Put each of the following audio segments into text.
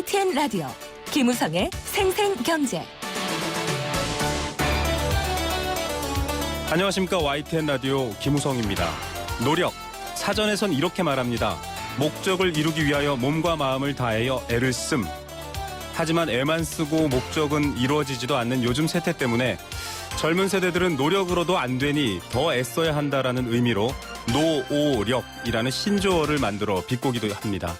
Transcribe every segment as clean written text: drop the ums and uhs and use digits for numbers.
YTN 라디오 김우성의 생생경제. 안녕하십니까. YTN 라디오 김우성입니다. 노력. 사전에선 이렇게 말합니다. 목적을 이루기 위하여 몸과 마음을 다하여 애를 씀. 하지만 애만 쓰고 목적은 이루어지지도 않는 요즘 세태 때문에 젊은 세대들은 노력으로도 안 되니 더 애써야 한다라는 의미로 노오력이라는 신조어를 만들어 비꼬기도 합니다.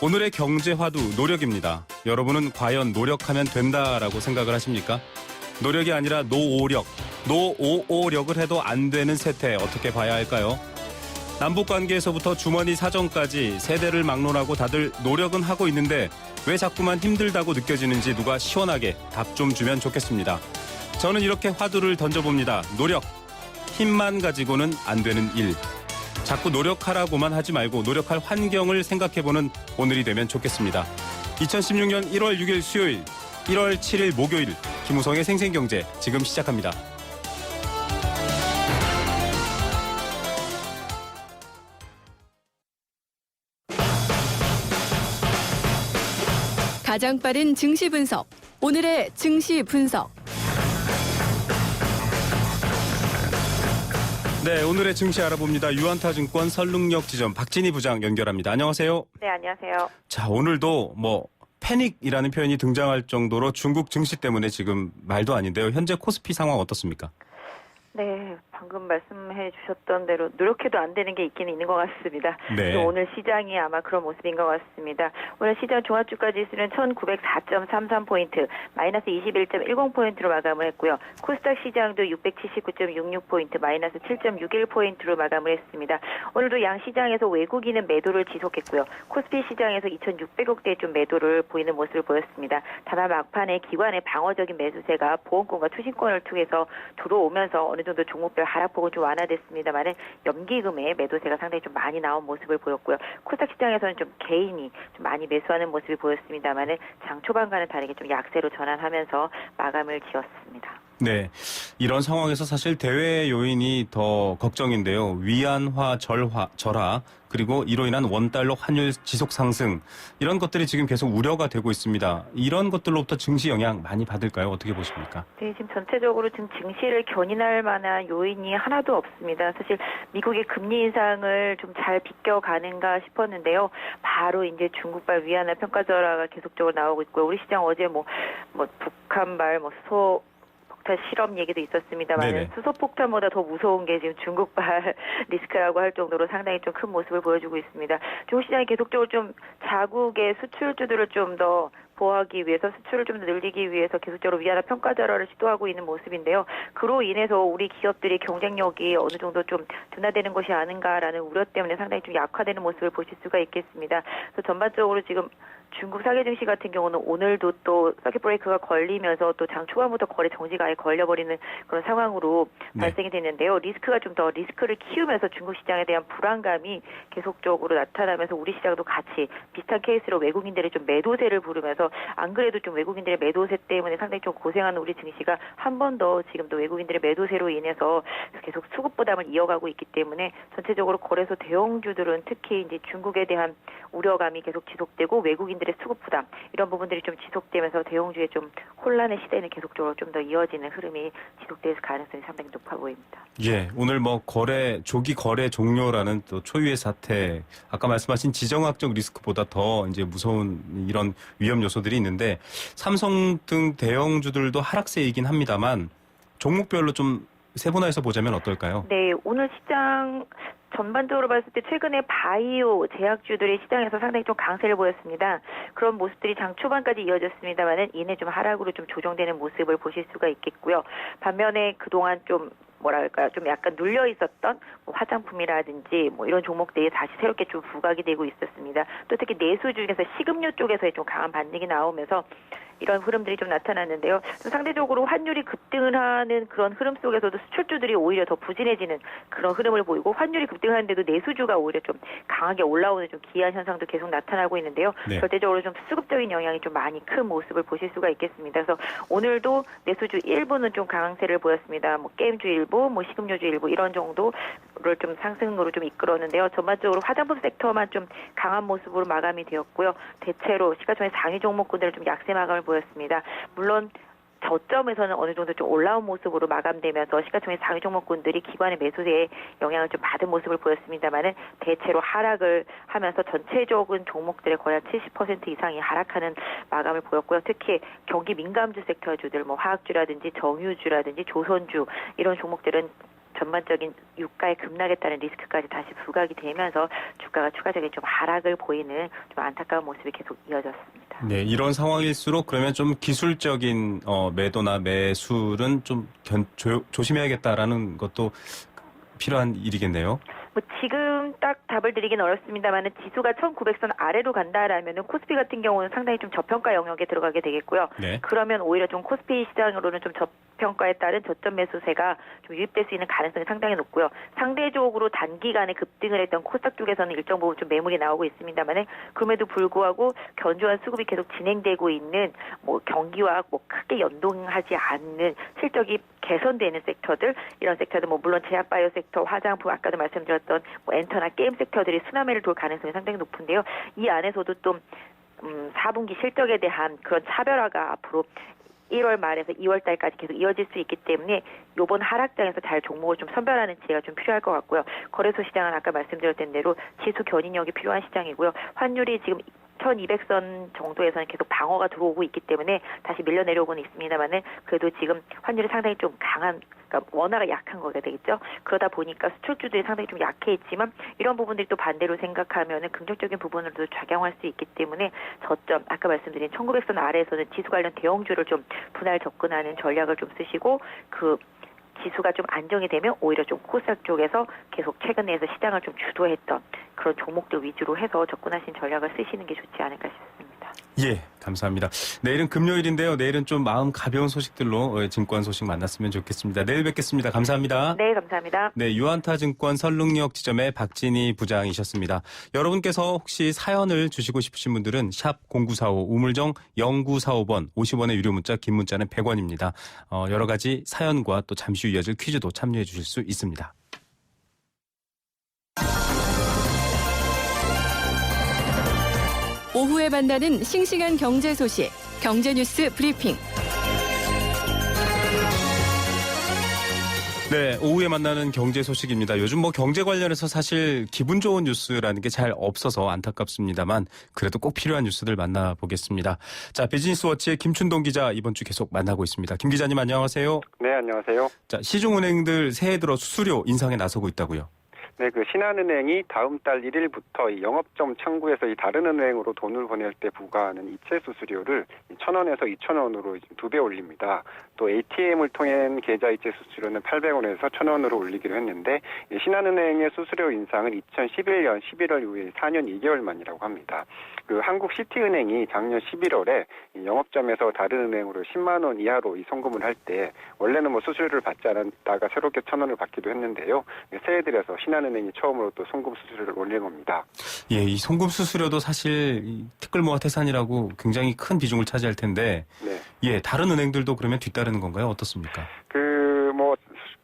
오늘의 경제 화두 노력입니다. 여러분은 과연 노력하면 된다라고 생각을 하십니까? 노력이 아니라 노오력, 노오오력을 해도 안 되는 세태 어떻게 봐야 할까요? 남북관계에서부터 주머니 사정까지 세대를 막론하고 다들 노력은 하고 있는데 왜 자꾸만 힘들다고 느껴지는지 누가 시원하게 답 좀 주면 좋겠습니다. 저는 이렇게 화두를 던져봅니다. 노력, 힘만 가지고는 안 되는 일. 자꾸 노력하라고만 하지 말고 노력할 환경을 생각해보는 오늘이 되면 좋겠습니다. 2016년 1월 6일 수요일, 1월 7일 목요일 김우성의 생생경제 지금 시작합니다. 가장 빠른 증시 분석. 오늘의 증시 분석. 네, 오늘의 증시 알아봅니다. 유한타증권 설릉역 지점 박진희 부장 연결합니다. 안녕하세요. 네, 안녕하세요. 자, 오늘도 패닉이라는 표현이 등장할 정도로 중국 증시 때문에 지금 말도 아닌데요. 현재 코스피 상황 어떻습니까? 네, 방금 말씀해 주셨던 대로 노력해도 안 되는 게 있기는 있는 것 같습니다. 네. 오늘 시장이 아마 그런 모습인 것 같습니다. 오늘 시장 종합주가 지수는 1904.33포인트, 마이너스 21.10포인트로 마감을 했고요. 코스닥 시장도 679.66포인트, 마이너스 7.61포인트로 마감을 했습니다. 오늘도 양 시장에서 외국인은 매도를 지속했고요. 코스피 시장에서 2,600억대 좀 매도를 보이는 모습을 보였습니다. 다만 막판에 기관의 방어적인 매수세가 보험권과 투신권을 통해서 들어오면서 어느 정도 종목별 하락폭은 좀 완화됐습니다만은 연기금의 매도세가 상당히 좀 많이 나온 모습을 보였고요. 코스닥 시장에서는 좀 개인이 좀 많이 매수하는 모습이 보였습니다만은 장 초반과는 다르게 좀 약세로 전환하면서 마감을 지었습니다. 네, 이런 상황에서 사실 대외 요인이 더 걱정인데요. 위안화 절하 그리고 이로 인한 원달러 환율 지속 상승 이런 것들이 지금 계속 우려가 되고 있습니다. 이런 것들로부터 증시 영향 많이 받을까요? 어떻게 보십니까? 네, 지금 전체적으로 지금 증시를 견인할 만한 요인이 하나도 없습니다. 사실 미국의 금리 인상을 좀 잘 비껴가는가 싶었는데요. 바로 이제 중국발 위안화 평가 절하가 계속적으로 나오고 있고요. 우리 시장 어제 북한발 실험 얘기도 있었습니다만 수소폭탄보다 더 무서운 게 지금 중국발 리스크라고 할 정도로 상당히 좀 큰 모습을 보여주고 있습니다. 중국 시장이 계속적으로 좀 자국의 수출주들을 좀 더 보호하기 위해서 수출을 좀 더 늘리기 위해서 계속적으로 위안화 평가 절하를 시도하고 있는 모습인데요. 그로 인해서 우리 기업들이 경쟁력이 어느 정도 좀 둔화되는 것이 아닌가라는 우려 때문에 상당히 좀 약화되는 모습을 보실 수가 있겠습니다. 그래서 전반적으로 지금 중국 사계 증시 같은 경우는 오늘도 또 서킷 브레이크가 걸리면서 또 장 초반부터 거래 정지가 아예 걸려버리는 그런 상황으로 발생이 됐는데요. 리스크가 좀 더 리스크를 키우면서 중국 시장에 대한 불안감이 계속적으로 나타나면서 우리 시장도 같이 비슷한 케이스로 외국인들이 좀 매도세를 부르면서 안 그래도 좀 외국인들의 매도세 때문에 상당히 좀 고생하는 우리 증시가 한 번 더 지금도 외국인들의 매도세로 인해서 계속 수급 부담을 이어가고 있기 때문에 전체적으로 거래소 대형주들은 특히 이제 중국에 대한 우려감이 계속 지속되고 외국인들의 수급 부담 이런 부분들이 좀 지속되면서 대형주의 좀 혼란의 시대는 계속적으로 좀 더 이어지는 흐름이 지속될 가능성이 상당히 높아 보입니다. 예, 오늘 조기 거래 종료라는 또 초유의 사태, 아까 말씀하신 지정학적 리스크보다 더 이제 무서운 이런 위험 요소들이 있는데 삼성 등 대형주들도 하락세이긴 합니다만 종목별로 좀 세분화해서 보자면 어떨까요? 네, 오늘 시장 전반적으로 봤을 때 최근에 바이오 제약주들이 시장에서 상당히 좀 강세를 보였습니다. 그런 모습들이 장 초반까지 이어졌습니다만은 이내 좀 하락으로 좀 조정되는 모습을 보실 수가 있겠고요. 반면에 그동안 좀 약간 눌려 있었던 화장품이라든지 이런 종목들이 다시 새롭게 좀 부각이 되고 있었습니다. 또 특히 내수 중에서 식음료 쪽에서의 좀 강한 반등이 나오면서 이런 흐름들이 좀 나타났는데요. 좀 상대적으로 환율이 급등을 하는 그런 흐름 속에서도 수출주들이 오히려 더 부진해지는 그런 흐름을 보이고 환율이 급등하는데도 내수주가 오히려 좀 강하게 올라오는 좀 기이한 현상도 계속 나타나고 있는데요. 네. 절대적으로 좀 수급적인 영향이 좀 많이 큰 모습을 보실 수가 있겠습니다. 그래서 오늘도 내수주 일부는 좀 강세를 보였습니다. 뭐 게임주 일부, 뭐 식음료주 일부 이런 정도를 좀 상승으로 좀 이끌었는데요. 전반적으로 화장품 섹터만 좀 강한 모습으로 마감이 되었고요. 대체로 시가총액 상위 종목군들은 좀 약세 마감을 보였습니다. 물론 저점에서는 어느 정도 좀 올라온 모습으로 마감되면서 시가총액 상위 종목군들이 기관의 매수세에 영향을 좀 받은 모습을 보였습니다만은 대체로 하락을 하면서 전체적인 종목들의 거의 한 70% 이상이 하락하는 마감을 보였고요. 특히 경기 민감주 섹터주들, 뭐 화학주라든지 정유주라든지 조선주 이런 종목들은 전반적인 유가의 급락에 따른 리스크까지 다시 부각이 되면서 주가가 추가적인 좀 하락을 보이는 좀 안타까운 모습이 계속 이어졌습니다. 네, 이런 상황일수록 그러면 좀 기술적인 매도나 매수는 좀 조심해야겠다라는 것도 필요한 일이겠네요. 뭐 지금 딱 답을 드리긴 어렵습니다만은 지수가 1900선 아래로 간다라면은 코스피 같은 경우는 상당히 좀 저평가 영역에 들어가게 되겠고요. 네. 그러면 오히려 좀 코스피 시장으로는 좀 저평가에 따른 저점 매수세가 좀 유입될 수 있는 가능성이 상당히 높고요. 상대적으로 단기간에 급등을 했던 코스닥 쪽에서는 일정 부분 좀 매물이 나오고 있습니다만은 그럼에도 불구하고 견조한 수급이 계속 진행되고 있는 뭐 경기와 뭐 크게 연동하지 않는 실적이 개선되는 섹터들 이런 섹터들 뭐 물론 제약바이오 섹터, 화장품 아까도 말씀드렸던 뭐 엔터나 게임 섹터들이 순환매를 돌 가능성이 상당히 높은데요. 이 안에서도 또 4분기 실적에 대한 그런 차별화가 앞으로 1월 말에서 2월 달까지 계속 이어질 수 있기 때문에 이번 하락장에서 잘 종목을 좀 선별하는 지혜가 좀 필요할 것 같고요. 거래소 시장은 아까 말씀드렸던 대로 지수 견인력이 필요한 시장이고요. 환율이 지금 1200선 정도에서는 계속 방어가 들어오고 있기 때문에 다시 밀려 내려오고는 있습니다만은 그래도 지금 환율이 상당히 좀 강한, 그러니까 원화가 약한 거가 되겠죠. 그러다 보니까 수출주들이 상당히 좀 약해 있지만 이런 부분들이 또 반대로 생각하면은 긍정적인 부분으로도 작용할 수 있기 때문에 저점 아까 말씀드린 1900선 아래에서는 지수 관련 대형주를 좀 분할 접근하는 전략을 좀 쓰시고 그 지수가 좀 안정이 되면 오히려 좀 코스닥 쪽에서 계속 최근에서 시장을 좀 주도했던 그런 종목들 위주로 해서 접근하신 전략을 쓰시는 게 좋지 않을까 싶습니다. 예, 감사합니다. 내일은 금요일인데요. 내일은 좀 마음 가벼운 소식들로 증권 소식 만났으면 좋겠습니다. 내일 뵙겠습니다. 감사합니다. 네, 감사합니다. 네, 유한타증권 설릉역 지점의 박진희 부장이셨습니다. 여러분께서 혹시 사연을 주시고 싶으신 분들은 샵 0945 우물정 0945번 50원의 유료 문자 긴 문자는 100원입니다. 여러 가지 사연과 또 잠시 후 이어질 퀴즈도 참여해 주실 수 있습니다. 오후에 만나는 싱싱한 경제 소식, 경제뉴스 브리핑. 네, 오후에 만나는 경제 소식입니다. 요즘 뭐 경제 관련해서 사실 기분 좋은 뉴스라는 게 잘 없어서 안타깝습니다만 그래도 꼭 필요한 뉴스들 만나보겠습니다. 자, 비즈니스워치의 김춘동 기자 이번 주 계속 만나고 있습니다. 김 기자님 안녕하세요. 네, 안녕하세요. 자, 시중은행들 새해 들어 수수료 인상에 나서고 있다고요. 네, 그 신한은행이 다음 달 1일부터 이 영업점 창구에서 이 다른 은행으로 돈을 보낼 때 부과하는 이체 수수료를 1,000원에서 2,000원으로 2배 올립니다. 또 ATM을 통한 계좌 이체 수수료는 800원에서 1,000원으로 올리기로 했는데 신한은행의 수수료 인상은 2011년 11월 이후에 4년 2개월 만이라고 합니다. 그 한국시티은행이 작년 11월에 이 영업점에서 다른 은행으로 10만 원 이하로 이 송금을 할 때 원래는 뭐 수수료를 받지 않았다가 새롭게 1,000원을 받기도 했는데요. 새해 들여서 신한은행이 처음으로 또 송금 수수료를 올린 겁니다. 예, 이 송금 수수료도 사실 티끌모아 태산이라고 굉장히 큰 비중을 차지할 텐데, 네. 예, 다른 은행들도 그러면 뒤따르는 건가요? 어떻습니까?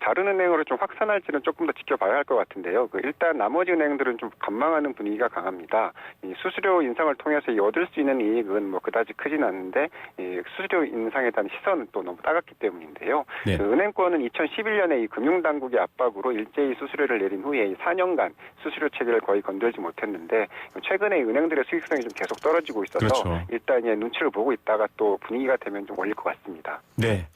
다른 은행으로 좀 확산할지는 조금 더 지켜봐야 할 것 같은데요. 일단 나머지 은행들은 좀 관망하는 분위기가 강합니다. 이 수수료 인상을 통해서 얻을 수 있는 이익은 뭐 그다지 크진 않은데 이 수수료 인상에 대한 시선은 또 너무 따갑기 때문인데요. 네. 은행권은 2011년에 이 금융당국의 압박으로 일제히 수수료를 내린 후에 이 4년간 수수료 체계를 거의 건들지 못했는데 최근에 은행들의 수익성이 좀 계속 떨어지고 있어서 그렇죠. 일단 눈치를 보고 있다가 또 분위기가 되면 좀 올릴 것 같습니다. 네.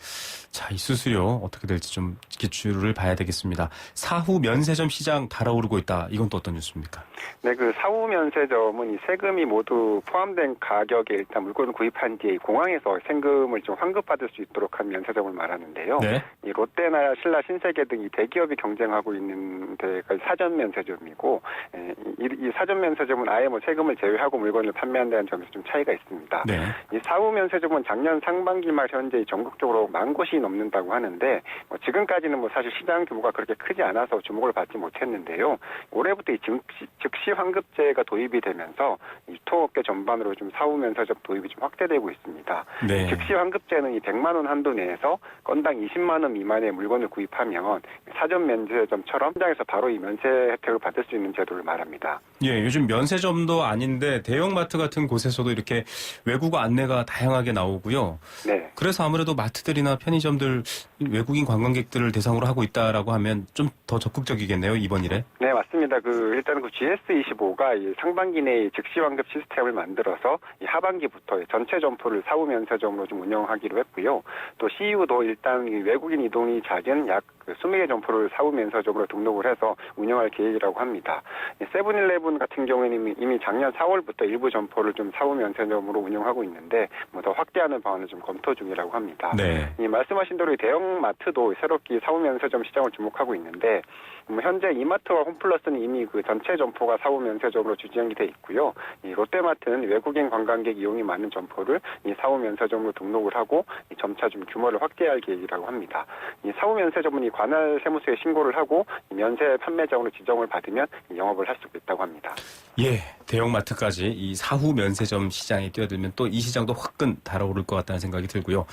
자, 이 수수료 어떻게 될지 좀 이슈를 봐야 되겠습니다. 사후 면세점 시장 달아오르고 있다. 이건 또 어떤 뉴스입니까? 네, 그 사후 면세점은 이 세금이 모두 포함된 가격에 일단 물건을 구입한 뒤에 공항에서 세금을 좀 환급받을 수 있도록 한 면세점을 말하는데요. 네. 이 롯데나 신라, 신세계 등 이 대기업이 경쟁하고 있는 데가 사전 면세점이고, 이 사전 면세점은 아예 뭐 세금을 제외하고 물건을 판매한다는 점에서 좀 차이가 있습니다. 네. 이 사후 면세점은 작년 상반기 말 현재 전국적으로 10,000곳이 넘는다고 하는데, 지금까지는 뭐 사실 시장 규모가 그렇게 크지 않아서 주목을 받지 못했는데요. 올해부터 이 즉시 환급제가 도입이 되면서 이 투어업계 전반으로 좀 사후 면세점 도입이 좀 확대되고 있습니다. 네. 즉시 환급제는 이 100만 원 한도 내에서 건당 20만 원 미만의 물건을 구입하면 사전 면세점처럼 현장에서 바로 이 면세 혜택을 받을 수 있는 제도를 말합니다. 예, 요즘 면세점도 아닌데 대형마트 같은 곳에서도 이렇게 외국어 안내가 다양하게 나오고요. 네. 그래서 아무래도 마트들이나 편의점들 외국인 관광객들을 대상으로 하고 있다라고 하면 좀 더 적극적이겠네요, 이번 일에. 네, 맞습니다. 일단은 GS25가 이 상반기 내에 즉시 환급 시스템을 만들어서 이 하반기부터 전체 점포를 사후 면세점으로 좀 운영하기로 했고요. 또 CU도 일단 이 외국인 이동이 잦은 약 20개 점포를 사후 면세점으로 등록을 해서 운영할 계획이라고 합니다. 세븐일레븐 같은 경우에는 이미 작년 4월부터 일부 점포를 좀 사후 면세점으로 운영하고 있는데 뭐 더 확대하는 방안을 좀 검토 중이라고 합니다. 네. 이 말씀하신 대로 대형 마트도 새롭게 사후 면세점 시장을 주목하고 있는데 현재 이마트와 홈플러스는 이미 그 전체 점포가 사후 면세점으로 지정이 돼 있고요. 이 롯데마트는 외국인 관광객 이용이 많은 점포를 이 사후 면세점으로 등록을 하고 점차 좀 규모를 확대할 계획이라고 합니다. 이 사후 면세점은 이 관할 세무서에 신고를 하고 이 면세 판매장으로 지정을 받으면 영업을 할 수 있다고 합니다. 예, 대형마트까지 이 사후 면세점 시장에 뛰어들면 또 이 시장도 화끈 달아오를 것 같다는 생각이 들고요.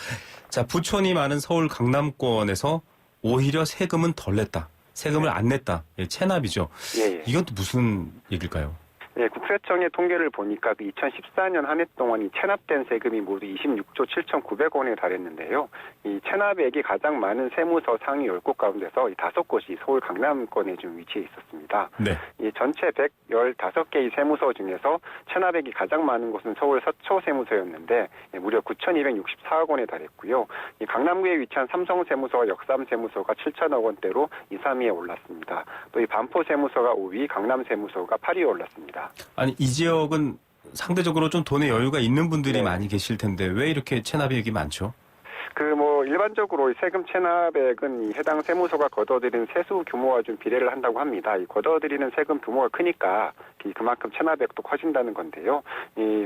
자, 부촌이 많은 서울 강남권에서 오히려 세금은 덜 냈다. 세금을 안 냈다. 예, 체납이죠. 예. 이건 또 무슨 얘기일까요? 네, 국세청의 통계를 보니까 2014년 한 해 동안 이 체납된 세금이 모두 26조 7,900원에 달했는데요. 이 체납액이 가장 많은 세무서 상위 10곳 가운데서 이 5곳이 서울 강남권에 좀 위치해 있었습니다. 네. 이 전체 115개의 세무서 중에서 체납액이 가장 많은 곳은 서울 서초 세무서였는데 무려 9,264억 원에 달했고요. 이 강남구에 위치한 삼성 세무서와 역삼 세무서가 7천억 원대로 2, 3위에 올랐습니다. 또 이 반포 세무서가 5위, 강남 세무서가 8위에 올랐습니다. 아니, 이 지역은 상대적으로 좀 돈의 여유가 있는 분들이 네. 많이 계실 텐데 왜 이렇게 체납액이 많죠? 일반적으로 세금 체납액은 이 해당 세무서가 걷어들이는 세수 규모와 좀 비례를 한다고 합니다. 이 걷어들이는 세금 규모가 크니까 그만큼 체납액도 커진다는 건데요.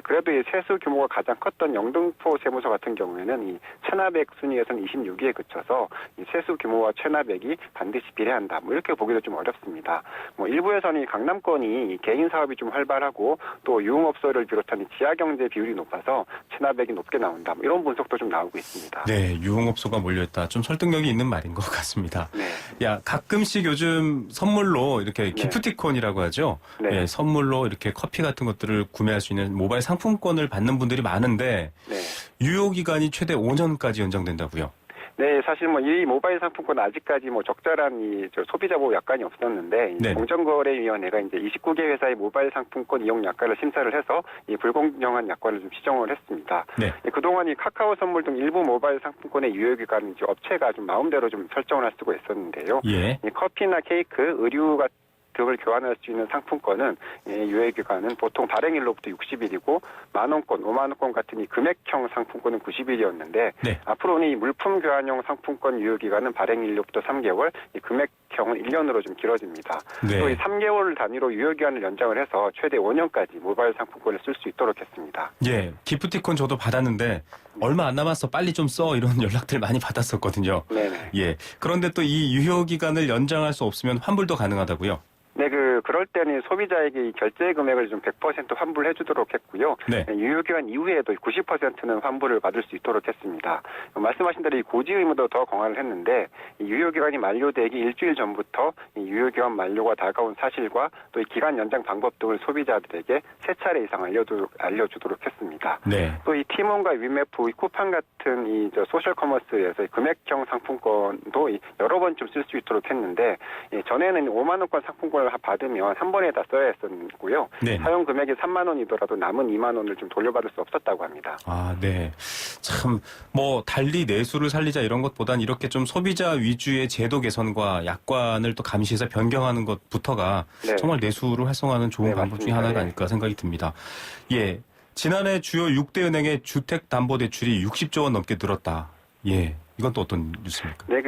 그래도 이 세수 규모가 가장 컸던 영등포 세무서 같은 경우에는 이 체납액 순위에서는 26위에 그쳐서 이 세수 규모와 체납액이 반드시 비례한다. 이렇게 보기도 좀 어렵습니다. 일부에서는 이 강남권이 개인 사업이 좀 활발하고 또 유흥업소를 비롯한 이 지하경제 비율이 높아서 체납액이 높게 나온다. 이런 분석도 좀 나오고 있습니다. 네, 유흥업소가 몰려있다. 좀 설득력이 있는 말인 것 같습니다. 네. 야, 가끔씩 요즘 선물로 이렇게 기프티콘이라고 하죠. 네. 예, 선물로 이렇게 커피 같은 것들을 구매할 수 있는 모바일 상품권을 받는 분들이 많은데 네. 유효기간이 최대 5년까지 연장된다고요. 네, 사실 이 모바일 상품권 아직까지 적절한 소비자 보호 약관이 없었는데 네. 공정거래위원회가 이제 29개 회사의 모바일 상품권 이용 약관을 심사를 해서 이 불공정한 약관을 좀 지정을 했습니다. 네. 그동안 이 카카오 선물 등 일부 모바일 상품권의 유효기간은 업체가 좀 마음대로 좀 설정을 할 수가 있었는데요. 예. 이 커피나 케이크, 의류 같은 등을 교환할 수 있는 상품권은 유효기간은 보통 발행일로부터 60일이고 만원권, 5만원권 같은 이 금액형 상품권은 90일이었는데 네. 앞으로는 이 물품 교환용 상품권 유효기간은 발행일로부터 3개월, 이 금액형은 1년으로 좀 길어집니다. 네. 또 이 3개월 단위로 유효기간을 연장을 해서 최대 5년까지 모바일 상품권을 쓸 수 있도록 했습니다. 예, 기프티콘 저도 받았는데 얼마 안 남았어, 빨리 좀 써, 이런 연락들 많이 받았었거든요. 네네. 예. 그런데 또 이 유효기간을 연장할 수 없으면 환불도 가능하다고요? 네, 그럴 때는 소비자에게 이 결제 금액을 좀 100% 환불해 주도록 했고요. 네. 유효기간 이후에도 90%는 환불을 받을 수 있도록 했습니다. 말씀하신 대로 이 고지 의무도 더 강화를 했는데 이 유효기간이 만료되기 일주일 전부터 이 유효기간 만료가 다가온 사실과 또 이 기간 연장 방법 등을 소비자들에게 3차례 이상 알려주도록 했습니다. 네. 또 이 티몬과 위메프, 쿠팡 같은 이 소셜 커머스에서 금액형 상품권도 여러 번쯤 쓸 수 있도록 했는데 전에는 5만 원권 상품권을 지원을 받으면 한 번에 다 써야 했었고요. 네. 사용 금액이 3만 원이더라도 남은 2만 원을 좀 돌려받을 수 없었다고 합니다. 아, 네. 참, 달리 내수를 살리자 이런 것보단 이렇게 좀 소비자 위주의 제도 개선과 약관을 또 감시해서 변경하는 것부터가 네. 정말 내수를 활성화하는 좋은 네, 방법 중에 맞습니다. 하나가 네. 아닐까 생각이 듭니다. 예. 지난해 주요 6대 은행의 주택담보대출이 60조 원 넘게 늘었다. 예. 이건 또 어떤 뉴스입니까? 네,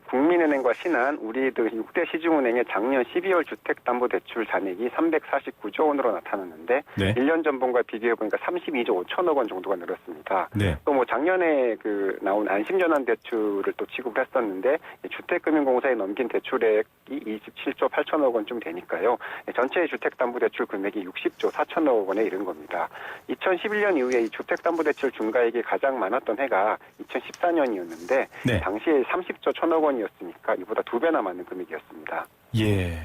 국민은행과 신한, 우리 6대 시중은행의 작년 12월 주택담보대출 잔액이 349조 원으로 나타났는데 네. 1년 전분과 비교해보니까 32조 5천억 원 정도가 늘었습니다. 네. 또 작년에 나온 안심전환 대출을 또 지급을 했었는데 주택금융공사에 넘긴 대출액이 27조 8천억 원쯤 되니까요. 전체 주택담보대출 금액이 60조 4천억 원에 이른 겁니다. 2011년 이후에 이 주택담보대출 중과액이 가장 많았던 해가 2014년이었는데 네. 당시에 30조 1천억 원이었으니까 이보다 2배나 많은 금액이었습니다. 예.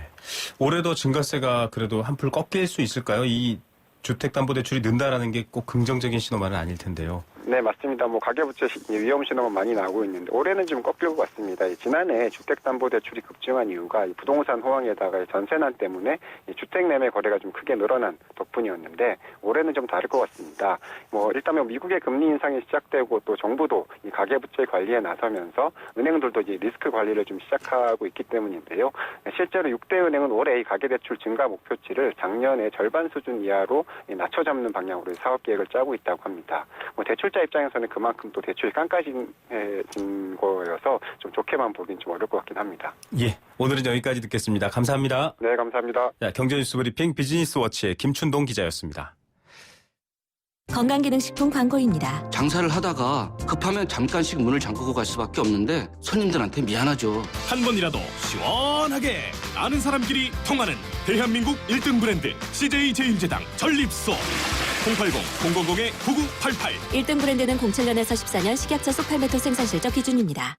올해도 증가세가 그래도 한풀 꺾일 수 있을까요? 이 주택담보대출이 는다라는 게 꼭 긍정적인 신호만은 아닐 텐데요. 네, 맞습니다. 가계부채 위험 신호가 많이 나오고 있는데 올해는 좀 꺾일 것 같습니다. 지난해 주택담보대출이 급증한 이유가 이 부동산 호황에다가 전세난 때문에 이 주택 매매 거래가 좀 크게 늘어난 덕분이었는데 올해는 좀 다를 것 같습니다. 일단 미국의 금리 인상이 시작되고 또 정부도 이 가계부채 관리에 나서면서 은행들도 이제 리스크 관리를 좀 시작하고 있기 때문인데요. 실제로 6대 은행은 올해 이 가계대출 증가 목표치를 작년의 절반 수준 이하로 낮춰 잡는 방향으로 사업 계획을 짜고 있다고 합니다. 대출자 입장에서는 그만큼 또 대출이 깐깐해진 거여서 좀 좋게만 보긴 좀 어려울 것 같긴 합니다. 예. 오늘은 여기까지 듣겠습니다. 감사합니다. 네, 감사합니다. 자, 경제뉴스 브리핑 비즈니스워치의 김춘동 기자였습니다. 건강기능식품 광고입니다. 장사를 하다가 급하면 잠깐씩 문을 잠그고 갈 수밖에 없는데 손님들한테 미안하죠. 한 번이라도 시원하게 아는 사람끼리 통하는 대한민국 1등 브랜드 CJ 제일제당 전립소 080-000-9988 1등 브랜드는 07년에서 14년 식약처 소팔메토 생산 실적 기준입니다.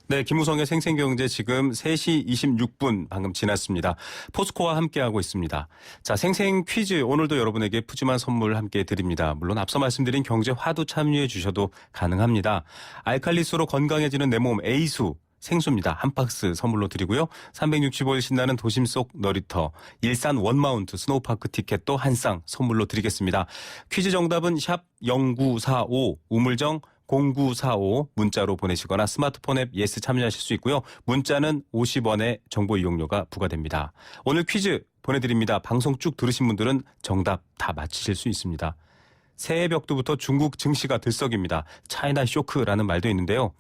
네, 김우성의 생생경제 지금 3시 26분 방금 지났습니다. 포스코와 함께하고 있습니다. 자, 생생 퀴즈 오늘도 여러분에게 푸짐한 선물 함께 드립니다. 물론 앞서 말씀드린 경제 화두 참여해 주셔도 가능합니다. 알칼리수로 건강해지는 내 몸 A수 생수입니다. 한 박스 선물로 드리고요. 365일 신나는 도심 속 놀이터 일산 원마운트 스노우파크 티켓도 한 쌍 선물로 드리겠습니다. 퀴즈 정답은 샵 0945 우물정 0945 문자로 보내시거나 스마트폰 앱 예스 참여하실 수 있고요. 문자는 50원의 정보 이용료가 부과됩니다. 오늘 퀴즈 보내드립니다. 방송 쭉 들으신 분들은 정답 다 맞히실 수 있습니다. 새해 벽두부터 중국 증시가 들썩입니다. 차이나 쇼크라는 말도 있는데요.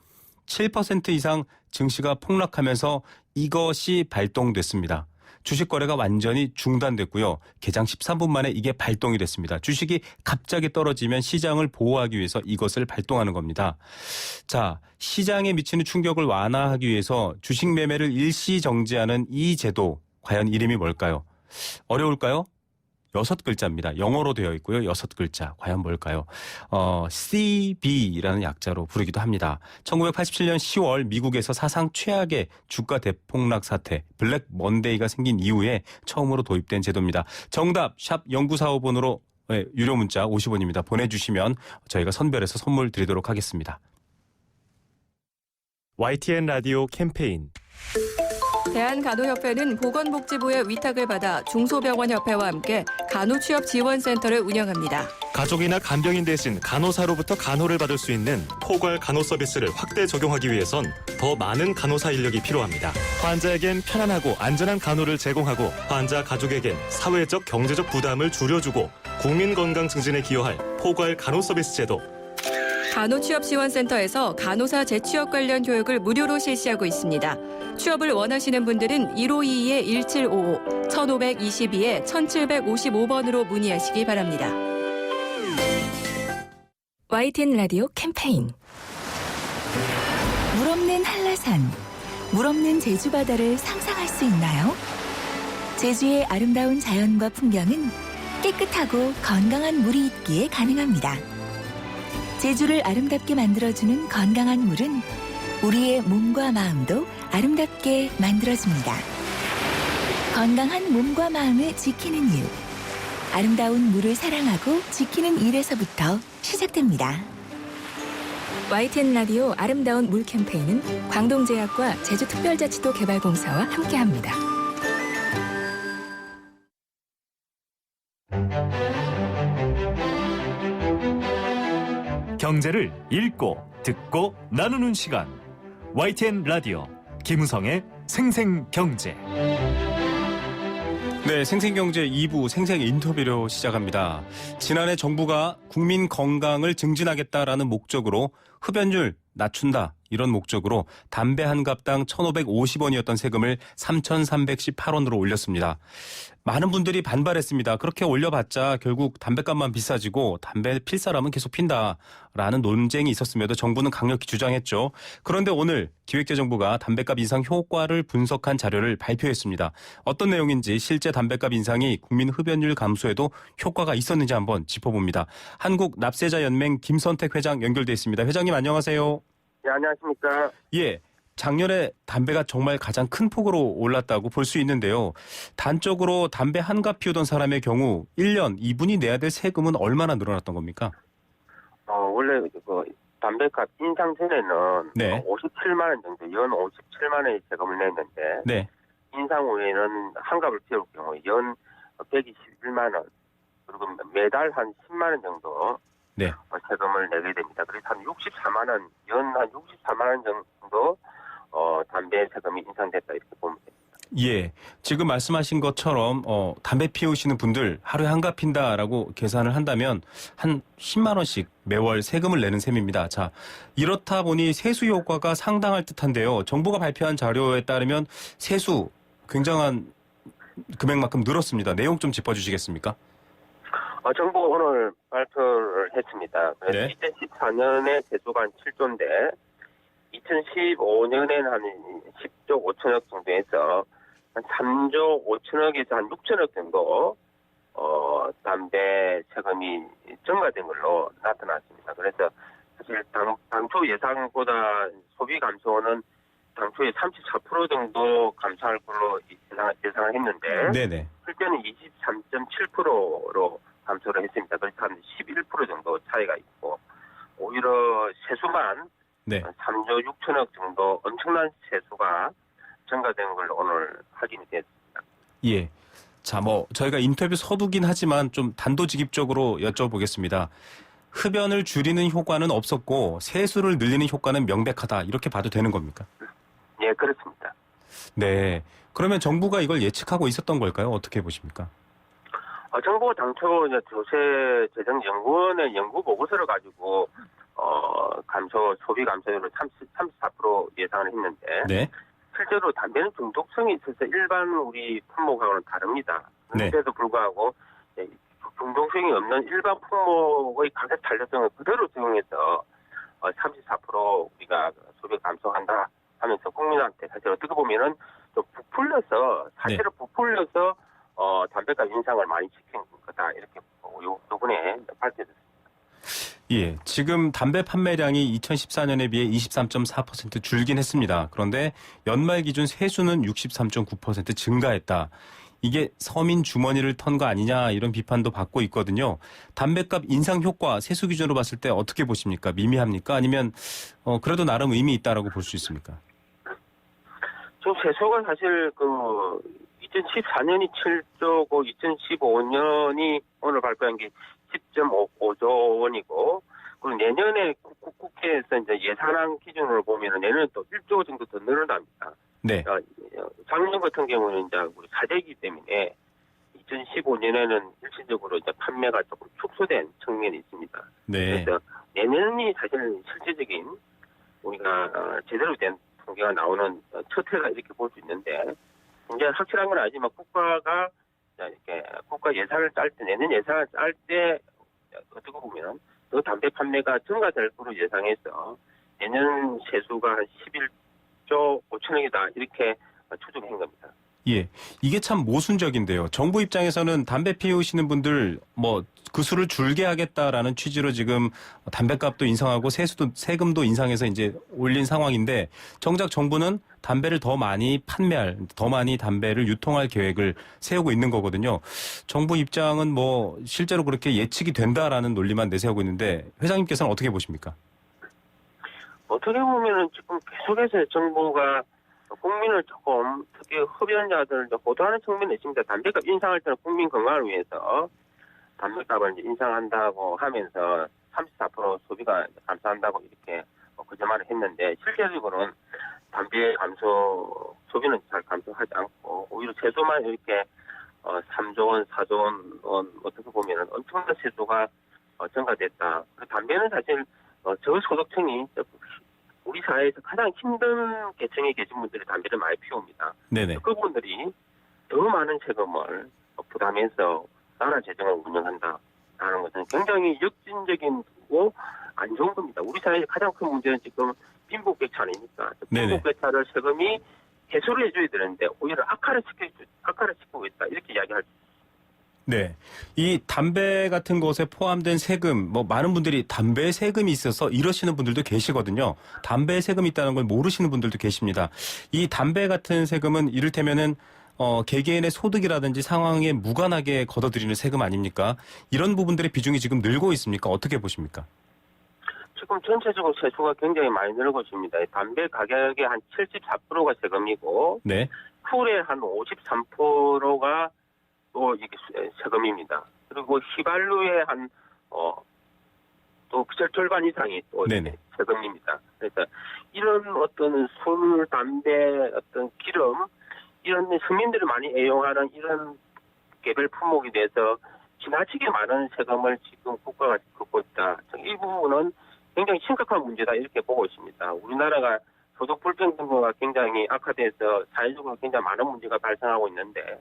7% 이상 증시가 폭락하면서 이것이 발동됐습니다. 주식 거래가 완전히 중단됐고요. 개장 13분 만에 이게 발동이 됐습니다. 주식이 갑자기 떨어지면 시장을 보호하기 위해서 이것을 발동하는 겁니다. 자, 시장에 미치는 충격을 완화하기 위해서 주식 매매를 일시 정지하는 이 제도, 과연 이름이 뭘까요? 어려울까요? 6글자입니다. 영어로 되어 있고요. 6글자. 과연 뭘까요? CB라는 약자로 부르기도 합니다. 1987년 10월 미국에서 사상 최악의 주가 대폭락 사태, 블랙 먼데이가 생긴 이후에 처음으로 도입된 제도입니다. 정답 샵 0945번으로 유료 문자 50원입니다. 보내주시면 저희가 선별해서 선물 드리도록 하겠습니다. YTN 라디오 캠페인 대한간호협회는 보건복지부의 위탁을 받아 중소병원협회와 함께 간호취업지원센터를 운영합니다. 가족이나 간병인 대신 간호사로부터 간호를 받을 수 있는 포괄 간호 서비스를 확대 적용하기 위해선 더 많은 간호사 인력이 필요합니다. 환자에겐 편안하고 안전한 간호를 제공하고 환자 가족에겐 사회적 경제적 부담을 줄여주고 국민 건강 증진에 기여할 포괄 간호 서비스 제도. 간호취업지원센터에서 간호사 재취업 관련 교육을 무료로 실시하고 있습니다. 취업을 원하시는 분들은 1522-1755, 1522-1755번으로 문의하시기 바랍니다. YTN 라디오 캠페인 물 없는 한라산, 물 없는 제주 바다를 상상할 수 있나요? 제주의 아름다운 자연과 풍경은 깨끗하고 건강한 물이 있기에 가능합니다. 제주를 아름답게 만들어주는 건강한 물은 우리의 몸과 마음도 아름답게 만들어줍니다. 건강한 몸과 마음을 지키는 일. 아름다운 물을 사랑하고 지키는 일에서부터 시작됩니다. YTN 라디오 아름다운 물 캠페인은 광동제약과 제주특별자치도 개발공사와 함께합니다. 경제를 읽고 듣고 나누는 시간. YTN 라디오 김우성의 생생경제. 네, 생생경제 2부 생생 인터뷰로 시작합니다. 지난해 정부가 국민 건강을 증진하겠다라는 목적으로 흡연율 낮춘다 이런 목적으로 담배 한 갑당 1,550원이었던 세금을 3,318원으로 올렸습니다. 많은 분들이 반발했습니다. 그렇게 올려봤자 결국 담배값만 비싸지고 담배 필 사람은 계속 핀다라는 논쟁이 있었음에도 정부는 강력히 주장했죠. 그런데 오늘 기획재정부가 담배값 인상 효과를 분석한 자료를 발표했습니다. 어떤 내용인지 실제 담배값 인상이 국민 흡연율 감소에도 효과가 있었는지 한번 짚어봅니다. 한국납세자연맹 김선택 회장 연결돼 있습니다. 회장님 안녕하세요. 네, 안녕하십니까. 예. 작년에 담배가 정말 가장 큰 폭으로 올랐다고 볼 수 있는데요. 단적으로 담배 한 갑 피우던 사람의 경우 1년 이분이 내야 될 세금은 얼마나 늘어났던 겁니까? 원래 담배값 인상 전에는 네. 57만 원 정도, 연 57만 원의 세금을 냈는데 네. 인상 후에는 한 갑을 피울 경우 연 121만 원, 그리고 매달 한 10만 원 정도 네. 세금을 내게 됩니다. 그래서 한 64만 원, 연 한 64만 원 정도 담배 세금이 인상됐다 이렇게 보면 됩니다. 예. 지금 말씀하신 것처럼 담배 피우시는 분들 하루에 한 갑 핀다라고 계산을 한다면 한 10만 원씩 매월 세금을 내는 셈입니다. 자, 이렇다 보니 세수 효과가 상당할 듯한데요. 정부가 발표한 자료에 따르면 세수 굉장한 금액만큼 늘었습니다. 내용 좀 짚어주시겠습니까? 정부가 오늘 발표를 했습니다. 네. 2014년에 세수가 한 7조인데 2015년에는 한 10조 5천억 정도에서 한 3조 5천억에서 한 6천억 정도 담배 세금이 증가된 걸로 나타났습니다. 그래서 사실 당초 예상보다 소비 감소는 당초에 34% 정도 감소할 걸로 예상을 했는데 네네. 실제는 23.7%로 감소를 했습니다. 그래서 한 11% 정도 차이가 있고 오히려 세수만 네. 3조 6천억 정도 엄청난 세수가 증가된 걸 오늘 확인이 됐습니다. 예. 자, 저희가 인터뷰 서두긴 하지만 좀 단도직입적으로 여쭤보겠습니다. 흡연을 줄이는 효과는 없었고 세수를 늘리는 효과는 명백하다. 이렇게 봐도 되는 겁니까? 예, 그렇습니다. 네. 그러면 정부가 이걸 예측하고 있었던 걸까요? 어떻게 보십니까? 정부가 당초 조세재정연구원의 연구 보고서를 가지고 소비 감소율을 34% 예상을 했는데 네. 실제로 담배는 중독성이 있어서 일반 우리 품목하고는 다릅니다. 그런데도 불구하고 중독성이 없는 일반 품목의 가격 탄력성을 그대로 적용해서 34% 우리가 소비 감소한다 하면서 국민한테 사실 어떻게 보면은 좀 부풀려서 담배값 인상을 많이 시킨 거다 이렇게 요번에 밝혀졌습니다. 예, 지금 담배 판매량이 2014년에 비해 23.4% 줄긴 했습니다. 그런데 연말 기준 세수는 63.9% 증가했다. 이게 서민 주머니를 턴 거 아니냐 이런 비판도 받고 있거든요. 담배값 인상 효과 세수 기준으로 봤을 때 어떻게 보십니까? 미미합니까? 아니면 그래도 나름 의미 있다라고 볼 수 있습니까? 지금 세수가 사실 2014년이 7조고 2015년이 오늘 발표한 게 10.5조 원이고 그리고 내년에 국회에서 이제 예산안 기준으로 보면은 내년에 또 1조 정도 더 늘어납니다. 네. 작년 같은 경우는 이제 우리 사재기 때문에 2015년에는 일시적으로 이제 판매가 조금 축소된 측면이 있습니다. 네. 그래서 내년이 사실 실질적인 우리가 제대로 된 통계가 나오는 첫 해가 이렇게 볼 수 있는데 이제 확실한 건 아니지만 국가가 이렇게 국가 예산을 짤 때 내년 예산을 짤 때 어떻게 보면 그 담배 판매가 증가될 거로 예상해서 내년 세수가 한 11조 5천억이다 이렇게 추정한 겁니다. 예, 이게 참 모순적인데요. 정부 입장에서는 담배 피우시는 분들 그 수를 줄게 하겠다라는 취지로 지금 담배값도 인상하고 세금도 인상해서 이제 올린 상황인데 정작 정부는 담배를 더 많이 담배를 유통할 계획을 세우고 있는 거거든요. 정부 입장은 실제로 그렇게 예측이 된다라는 논리만 내세우고 있는데 회장님께서는 어떻게 보십니까? 어떻게 보면은 지금 계속해서 정부가 국민을 조금 특히 흡연자들을 보도하는 측면이 있습니다. 담배값 인상할 때는 국민 건강을 위해서 담배값을 이제 인상한다고 하면서 34% 소비가 감소한다고 이렇게 거짓말을 했는데 실제적으로는 담배 감소 소비는 잘 감소하지 않고 오히려 세수만 이렇게 3조 원, 4조 원 어떻게 보면은 엄청난 세수가 증가됐다. 담배는 사실 저소득층이 우리 사회에서 가장 힘든 계층에 계신 분들이 담배를 많이 피웁니다. 네네. 그분들이 더 많은 세금을 부담해서 나라 재정을 운영한다라는 것은 굉장히 역진적이고 안 좋은 겁니다. 우리 사회의 가장 큰 문제는 지금 빈부격차 아닙니까? 빈부격차를 세금이 해소를 해줘야 되는데 오히려 악화를 시키고 있다 이렇게 이야기할 수 있습니다. 네. 이 담배 같은 것에 포함된 세금, 많은 분들이 담배에 세금이 있어서 이러시는 분들도 계시거든요. 담배에 세금이 있다는 걸 모르시는 분들도 계십니다. 이 담배 같은 세금은 이를테면은, 개개인의 소득이라든지 상황에 무관하게 걷어들이는 세금 아닙니까? 이런 부분들의 비중이 지금 늘고 있습니까? 어떻게 보십니까? 지금 전체적으로 세수가 굉장히 많이 늘고 있습니다. 담배 가격의 한 74%가 세금이고, 네. 쿨의 한 53%가 또 이게 세금입니다. 그리고 휘발유의 또 절반 이상이 또 세금입니다. 그래서 이런 어떤 술, 담배, 어떤 기름 이런 서민들이 많이 애용하는 이런 개별 품목에 대해서 지나치게 많은 세금을 지금 국가가 걷고 있다. 이 부분은 굉장히 심각한 문제다 이렇게 보고 있습니다. 우리나라가 소득 불평등과 굉장히 악화돼서 사회적으로 굉장히 많은 문제가 발생하고 있는데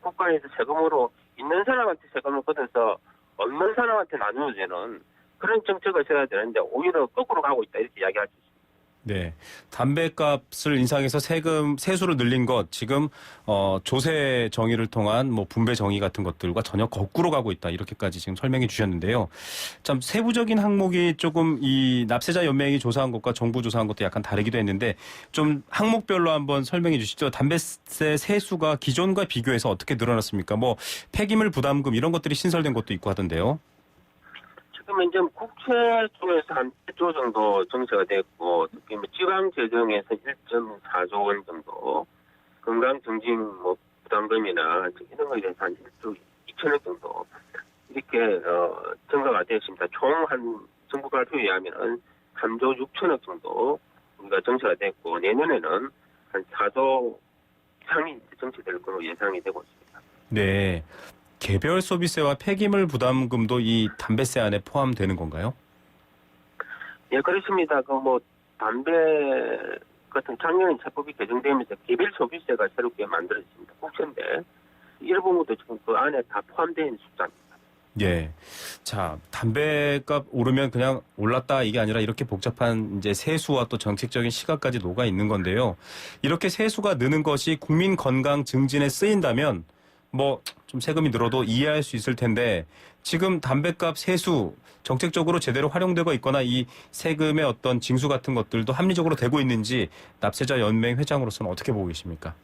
국가에서 세금으로 있는 사람한테 세금을 걷어서 없는 사람한테 나누어지는 그런 정책을 세워야 되는데 오히려 거꾸로 가고 있다 이렇게 이야기할 수 있습니다. 네. 담배값을 인상해서 세수를 늘린 것, 지금, 조세 정의를 통한 분배 정의 같은 것들과 전혀 거꾸로 가고 있다. 이렇게까지 지금 설명해 주셨는데요. 참, 세부적인 항목이 조금 이 납세자 연맹이 조사한 것과 정부 조사한 것도 약간 다르기도 했는데, 좀 항목별로 한번 설명해 주시죠. 담배세 세수가 기존과 비교해서 어떻게 늘어났습니까? 폐기물 부담금 이런 것들이 신설된 것도 있고 하던데요. 지금 이제 국채 쪽에서 한 1조 정도 정체가 됐고, 특히 지방 재정에서 1.4조 원 정도, 건강증진 부담금이나 이런 거에 대해서 한 1조 2천억 정도 이렇게 증가가 되었습니다. 총 한 정부 발표에 의하면은 3조 6천억 정도 우리가 정체가 됐고 내년에는 한 4조 이상이 정체될 것으로 예상이 되고 있습니다. 네. 개별 소비세와 폐기물 부담금도 이 담배세 안에 포함되는 건가요? 예, 그렇습니다. 담배 같은 작년에 세법이 개정되면서 개별 소비세가 새롭게 만들어졌습니다. 국채인데 이런 부분도 지금 그 안에 다 포함된 숫자입니다. 예. 자, 담배값 오르면 그냥 올랐다 이게 아니라 이렇게 복잡한 이제 세수와 또 정책적인 시각까지 녹아 있는 건데요. 이렇게 세수가 느는 것이 국민 건강 증진에 쓰인다면 좀 세금이 늘어도 이해할 수 있을 텐데 지금 담배값 세수 정책적으로 제대로 활용되고 있거나 이 세금의 어떤 징수 같은 것들도 합리적으로 되고 있는지 납세자 연맹 회장으로서는 어떻게 보고 계십니까?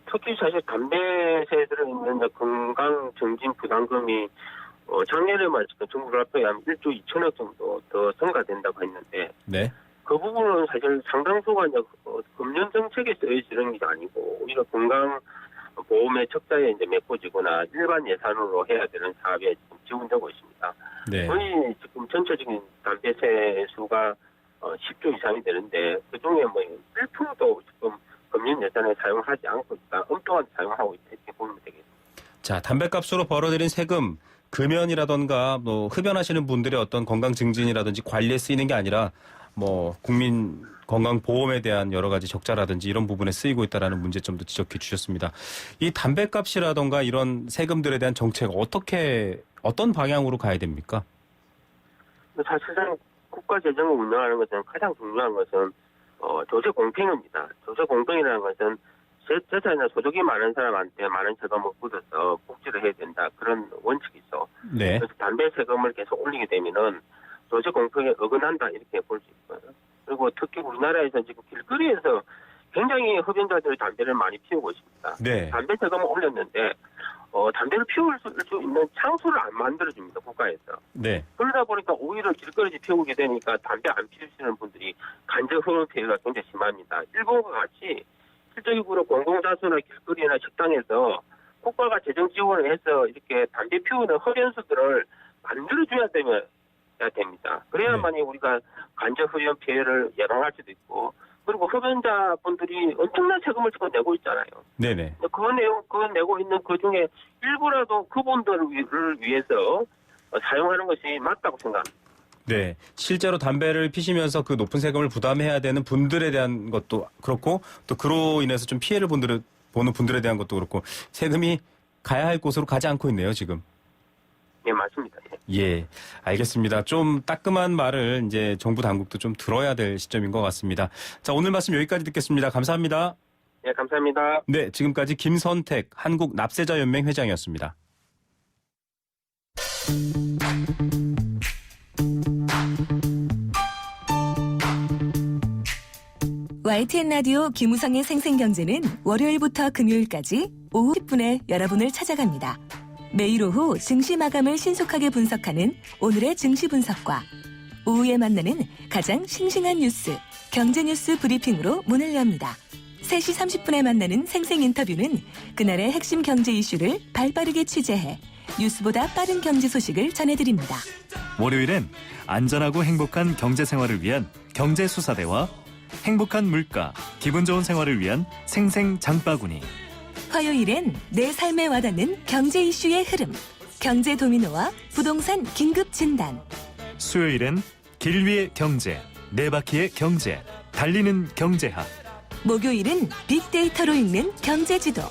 특히 사실 담배세에 들어있는 건강 증진 부담금이 작년에만 지금 정부 발표에 하면 1조 2천억 정도 더 증가된다고 했는데 네. 그 부분은 사실 상당수가 이제 금년 정책에 쓰여지는 게 아니고 오히려 건강 보험의 적자에 이제 메꿔지거나 일반 예산으로 해야 되는 사업에 지금 지원되고 있습니다. 네. 거의 지금 전체적인 담배세 수가 10조 이상이 되는데 그중에 1%도 지금 금년 예산에 사용하지 않고 있다. 엉뚱한 사용하고 있다. 이렇게 보면 되겠습니다. 자, 담배값으로 벌어들인 세금 금연이라던가 흡연하시는 분들의 어떤 건강 증진이라든지 관리에 쓰이는 게 아니라 국민 건강보험에 대한 여러 가지 적자라든지 이런 부분에 쓰이고 있다는 문제점도 지적해 주셨습니다. 이 담배값이라던가 이런 세금들에 대한 정책 어떤 방향으로 가야 됩니까? 사실상 국가 재정을 운영하는 것은 가장 중요한 것은 조세 공평입니다. 조세 공평이라는 것은 재산이나 소득이 많은 사람한테 많은 세금을 묻어서 복지를 해야 된다. 그런 원칙이 있어. 네. 그래서 담배 세금을 계속 올리게 되면은 조세 공평에 어긋난다 이렇게 볼 수 있고요. 그리고 특히 우리나라에서 지금 길거리에서 굉장히 흡연자들이 담배를 많이 피우고 있습니다. 네. 담배 세금을 올렸는데 담배를 피울 수 있는 장소를 안 만들어줍니다. 국가에서. 네. 그러다 보니까 오히려 길거리에 피우게 되니까 담배 안 피우시는 분들이 간접 흡연 피해가 굉장히 심합니다. 일본과 같이 실질적으로 공공장소나 길거리나 식당에서 국가가 재정 지원을 해서 이렇게 담배 피우는 흡연수들을 만들어줘야 되면 됩니다. 그래야만이 우리가 간접 흡연 피해를 예방할 수도 있고, 그리고 흡연자분들이 엄청난 세금을 지금 내고 있잖아요. 네네. 그 내고 있는 그 중에 일부라도 그분들을 위해서 사용하는 것이 맞다고 생각합니다. 네. 실제로 담배를 피시면서 그 높은 세금을 부담해야 되는 분들에 대한 것도 그렇고, 또 그로 인해서 좀 피해를 보는 분들에 대한 것도 그렇고, 세금이 가야 할 곳으로 가지 않고 있네요, 지금. 네, 맞습니다. 예, 알겠습니다. 좀 따끔한 말을 이제 정부 당국도 좀 들어야 될 시점인 것 같습니다. 자, 오늘 말씀 여기까지 듣겠습니다. 감사합니다. 네, 감사합니다. 네, 지금까지 김선택 한국납세자연맹 회장이었습니다. YTN 라디오 김우성의 생생경제는 월요일부터 금요일까지 오후 10분에 여러분을 찾아갑니다. 매일 오후 증시 마감을 신속하게 분석하는 오늘의 증시 분석과 오후에 만나는 가장 싱싱한 뉴스, 경제 뉴스 브리핑으로 문을 엽니다. 3시 30분에 만나는 생생 인터뷰는 그날의 핵심 경제 이슈를 발빠르게 취재해 뉴스보다 빠른 경제 소식을 전해드립니다. 월요일엔 안전하고 행복한 경제 생활을 위한 경제 수사대와 행복한 물가, 기분 좋은 생활을 위한 생생 장바구니. 화요일엔 내 삶에 와닿는 경제 이슈의 흐름, 경제 도미노와 부동산 긴급 진단. 수요일엔 길 위의 경제, 네 바퀴의 경제, 달리는 경제학. 목요일은 빅데이터로 읽는 경제지도.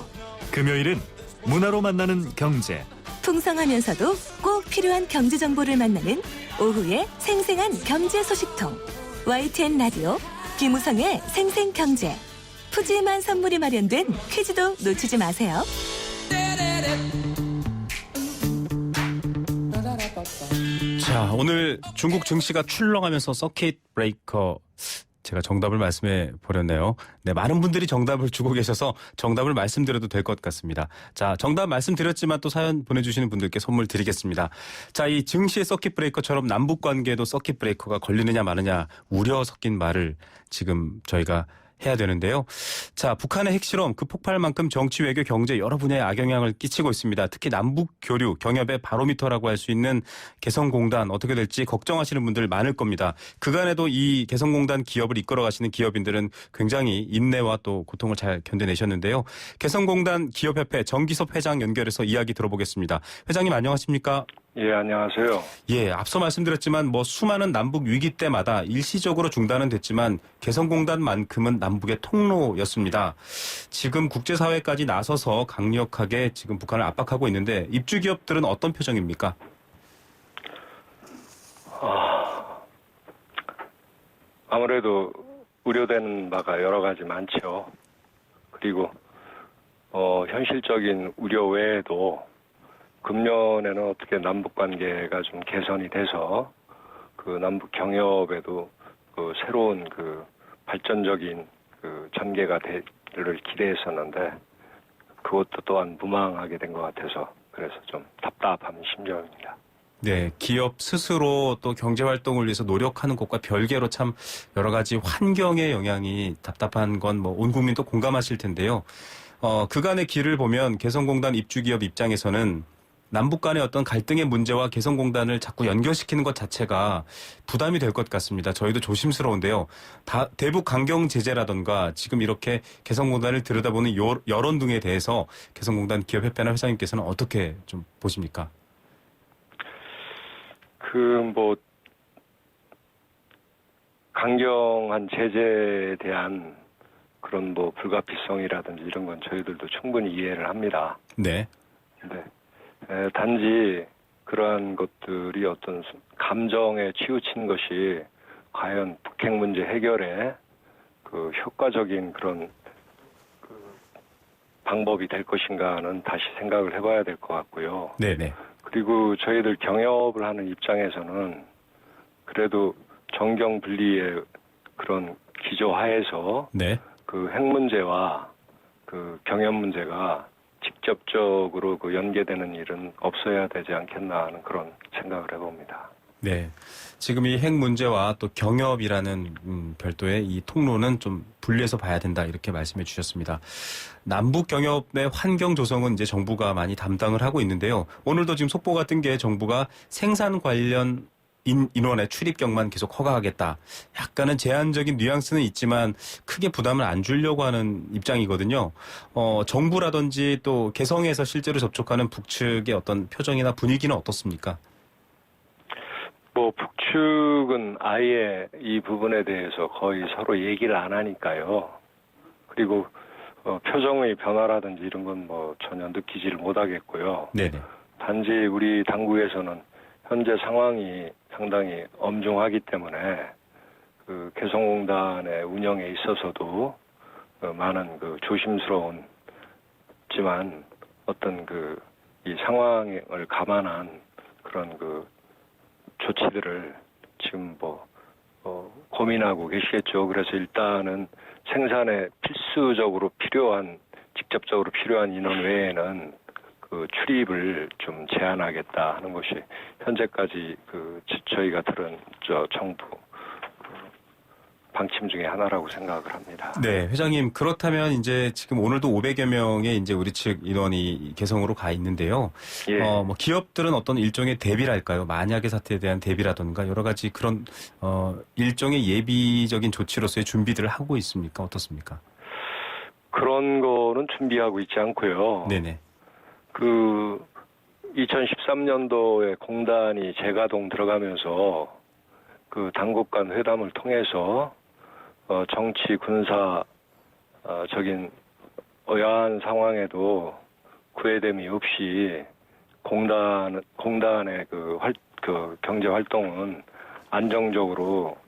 금요일은 문화로 만나는 경제. 풍성하면서도 꼭 필요한 경제 정보를 만나는 오후의 생생한 경제 소식통. YTN 라디오 김우성의 생생경제. 푸짐한 선물이 마련된 퀴즈도 놓치지 마세요. 자, 오늘 중국 증시가 출렁하면서 서킷 브레이커, 제가 정답을 말씀해 버렸네요. 네, 많은 분들이 정답을 주고 계셔서 정답을 말씀드려도 될 것 같습니다. 자, 정답 말씀드렸지만 또 사연 보내주시는 분들께 선물 드리겠습니다. 자, 이 증시의 서킷 브레이커처럼 남북 관계에도 서킷 브레이커가 걸리느냐 마느냐 우려 섞인 말을 지금 저희가 해야 되는데요. 자, 북한의 핵실험 그 폭발만큼 정치, 외교, 경제 여러 분야에 악영향을 끼치고 있습니다. 특히 남북 교류, 경협의 바로미터라고 할 수 있는 개성공단 어떻게 될지 걱정하시는 분들 많을 겁니다. 그간에도 이 개성공단 기업을 이끌어가시는 기업인들은 굉장히 인내와 또 고통을 잘 견뎌내셨는데요. 개성공단 기업협회 정기섭 회장 연결해서 이야기 들어보겠습니다. 회장님 안녕하십니까? 예, 안녕하세요. 예, 앞서 말씀드렸지만 뭐 수많은 남북 위기 때마다 일시적으로 중단은 됐지만 개성공단만큼은 남북의 통로였습니다. 지금 국제사회까지 나서서 강력하게 지금 북한을 압박하고 있는데 입주 기업들은 어떤 표정입니까? 아무래도 우려되는 바가 여러 가지 많죠. 그리고 현실적인 우려 외에도 금년에는 어떻게 남북 관계가 좀 개선이 돼서 그 남북 경협에도 그 새로운 그 발전적인 그 전개가 되기를 기대했었는데 그것도 또한 무망하게 된 것 같아서 그래서 좀 답답한 심정입니다. 네, 기업 스스로 또 경제 활동을 위해서 노력하는 것과 별개로 참 여러 가지 환경의 영향이 답답한 건 뭐 온 국민도 공감하실 텐데요. 그간의 길을 보면 개성공단 입주기업 입장에서는 남북 간의 어떤 갈등의 문제와 개성공단을 자꾸 연결시키는 것 자체가 부담이 될 것 같습니다. 저희도 조심스러운데요. 대북 강경 제재라던가 지금 이렇게 개성공단을 들여다보는 여론 등에 대해서 개성공단 기업협회나 회장님께서는 어떻게 좀 보십니까? 강경한 제재에 대한 그런 불가피성이라든지 이런 건 저희들도 충분히 이해를 합니다. 네. 네. 단지 그러한 것들이 어떤 감정에 치우친 것이 과연 북핵 문제 해결에 그 효과적인 그런 방법이 될 것인가는 다시 생각을 해봐야 될 것 같고요. 네네. 그리고 저희들 경협을 하는 입장에서는 그래도 정경 분리의 그런 기조하에서 네. 그 핵 문제와 그 경협 문제가 직접적으로 그 연계되는 일은 없어야 되지 않겠나 하는 그런 생각을 해봅니다. 네. 지금 이 핵 문제와 또 경협이라는 별도의 이 통로는 좀 분리해서 봐야 된다 이렇게 말씀해 주셨습니다. 남북 경협의 환경 조성은 이제 정부가 많이 담당을 하고 있는데요. 오늘도 지금 속보가 뜬 게 정부가 생산 관련 인원의 출입경만 계속 허가하겠다. 약간은 제한적인 뉘앙스는 있지만 크게 부담을 안 주려고 하는 입장이거든요. 정부라든지 또 개성에서 실제로 접촉하는 북측의 어떤 표정이나 분위기는 어떻습니까? 뭐 북측은 아예 이 부분에 대해서 거의 서로 얘기를 안 하니까요. 그리고 표정의 변화라든지 이런 건 뭐 전혀 느끼지를 못하겠고요. 네네. 단지 우리 당국에서는 현재 상황이 상당히 엄중하기 때문에 그 개성공단의 운영에 있어서도 많은 그 조심스러운지만 어떤 그 이 상황을 감안한 그런 그 조치들을 지금 고민하고 계시겠죠. 그래서 일단은 생산에 필수적으로 필요한, 직접적으로 필요한 인원 외에는 그 출입을 좀 제한하겠다 하는 것이 현재까지 저희가 들은 정부 방침 중에 하나라고 생각을 합니다. 네, 회장님, 그렇다면 이제 지금 오늘도 500여 명의 이제 우리 측 인원이 개성으로 가 있는데요. 예. 뭐 기업들은 어떤 일종의 대비랄까요? 만약의 사태에 대한 대비라든가 여러 가지 그런 일종의 예비적인 조치로서의 준비들을 하고 있습니까? 어떻습니까? 그런 거는 준비하고 있지 않고요. 네네. 2013년도에 공단이 재가동 들어가면서 그 당국 간 회담을 통해서 정치 군사적인 어야한 상황에도 구애됨이 없이 공단의 그 경제 활동은 안정적으로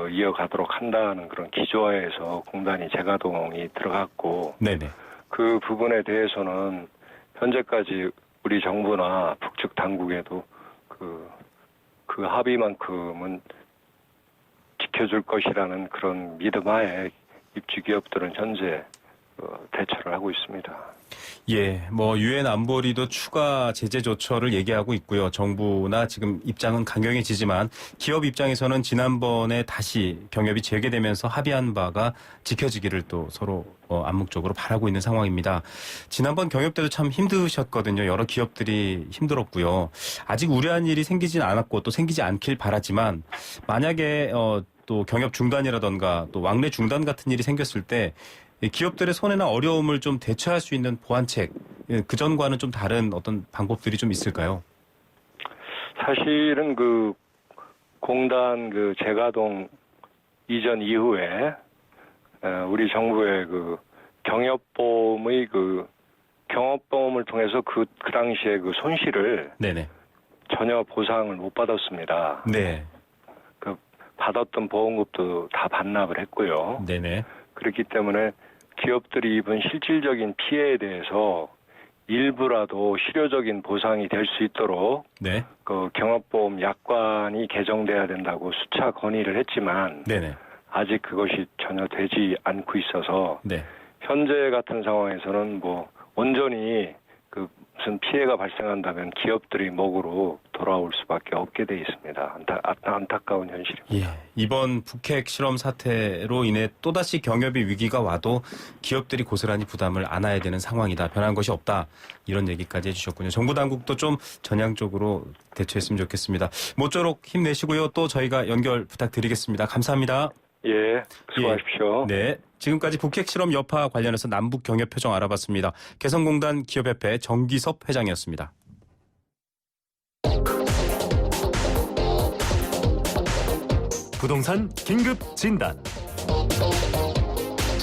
이어가도록 한다는 그런 기조하에서 공단이 재가동이 들어갔고, 네네. 그 부분에 대해서는 현재까지 우리 정부나 북측 당국에도 그 합의만큼은 지켜줄 것이라는 그런 믿음하에 입주 기업들은 현재 대처를 하고 있습니다. 예, 뭐 유엔 안보리도 추가 제재 조처를 얘기하고 있고요. 정부나 지금 입장은 강경해지지만 기업 입장에서는 지난번에 다시 경협이 재개되면서 합의한 바가 지켜지기를 또 서로 암묵적으로 바라고 있는 상황입니다. 지난번 경협 때도 참 힘드셨거든요. 여러 기업들이 힘들었고요. 아직 우려한 일이 생기진 않았고 또 생기지 않길 바라지만 만약에 또 경협 중단이라던가 또 왕래 중단 같은 일이 생겼을 때 기업들의 손해나 어려움을 좀 대처할 수 있는 보완책, 그전과는 좀 다른 어떤 방법들이 좀 있을까요? 사실은 공단 재가동 이전 이후에 우리 정부의 경협보험의 경업보험을 통해서 그 당시에 손실을 네네. 전혀 보상을 못 받았습니다. 네. 받았던 보험금도 다 반납을 했고요. 네네. 그렇기 때문에 기업들이 입은 실질적인 피해에 대해서 일부라도 실효적인 보상이 될 수 있도록 네. 경업보험 약관이 개정돼야 된다고 수차 건의를 했지만 네네. 아직 그것이 전혀 되지 않고 있어서 네. 현재 같은 상황에서는 온전히 무슨 피해가 발생한다면 기업들이 목으로 돌아올 수밖에 없게 돼 있습니다. 안타까운 현실입니다. 예, 이번 북핵 실험 사태로 인해 또다시 경협의 위기가 와도 기업들이 고스란히 부담을 안아야 되는 상황이다. 변한 것이 없다. 이런 얘기까지 해주셨군요. 정부 당국도 좀 전향적으로 대처했으면 좋겠습니다. 모쪼록 힘내시고요. 또 저희가 연결 부탁드리겠습니다. 감사합니다. 예, 수고하십시오. 네, 지금까지 북핵 실험 여파 관련해서 남북 경협 표정 알아봤습니다. 개성공단 기업협회 정기섭 회장이었습니다. 부동산 긴급 진단.